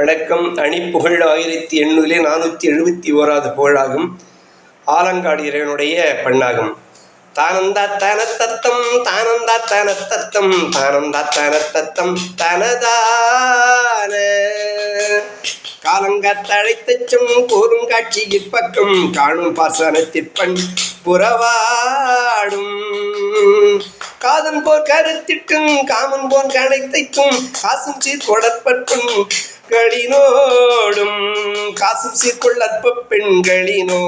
வணக்கம். அணிப்புகழ் 1871 புகழாகும். ஆலங்காடு இறைவனுடைய பண்ணாகும். தானந்தா தனத்தத்தம் தானந்தா தனத்தத்தம் தானந்தா தனத்தத்தம் தனதான காலங்காத்தழைத்தச்சும் கூறும் காட்சியில் பக்கம் காணும் பாசனத்திற்பண் புறவாடும் காதன் போர் கருத்திட்டும் காமன் போர் கணைத்தைக்கும் காசும் சீர்கொடற்பட்டும் களினோடும் காசும் சீர்கொள்ளற்ப பெண்களினோடும்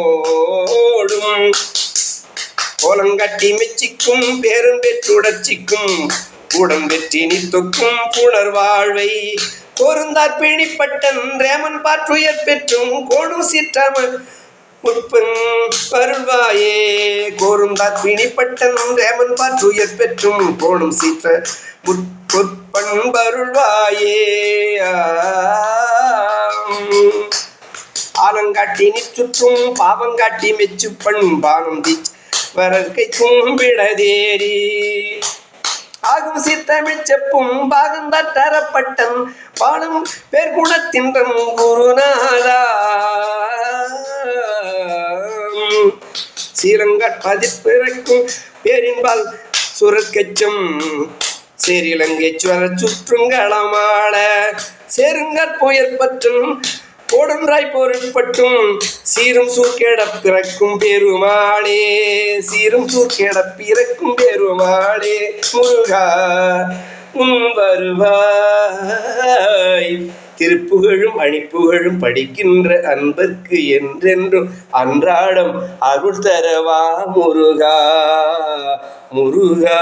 கோலங்கட்டி மெச்சிக்கும் பேரும் பெற்றுடச்சிக்கும் கூடம் வெற்றி நித்தொக்கும் புணர் வாழ்வை கோருந்தார் பிணிப்பட்டன் ரேமன் பாற்றுயர் பெற்றும் கோடும் சீற்றாமல் உட்பன் வருவாயே கோருந்தார் பிணிப்பட்டன் ரேமன் பாற்றுயர் பெற்றும் கோடும் சீற்ற உட்பன் வருவாயே ஆலங்காட்டி நிச்சுற்றும் பாவங்காட்டி மெச்சுப்பண் பானம் தீச் வரற்கை கும்பிடதேரி ஆகும் சீர்த்தமிழ் செப்பும் பாகந்தார் தரப்பட்டன் பாடும் பேர்குணத்தின்றன் குருநாதா சீரங்கற்பதிப்பிறக்கும் பேரின்பால் சுரற்கச்சும் சேரிலங்கேச்சுவர சுற்றுங்களமாள சேருங்கற்புயற் பற்றும் கோடன்றாய் பொருட்பட்டும் சீரும் சூர்கேட பிறக்கும் பெருமாளே சீரும் சூர்கேட பிறக்கும் பெருமாளே முருகா வருவாய். திருப்புகழும் அணிப்புகழும் படிக்கின்ற அன்பர்க்கு என்றென்றும் அன்றாடம் அருள் தரவா முருகா முருகா.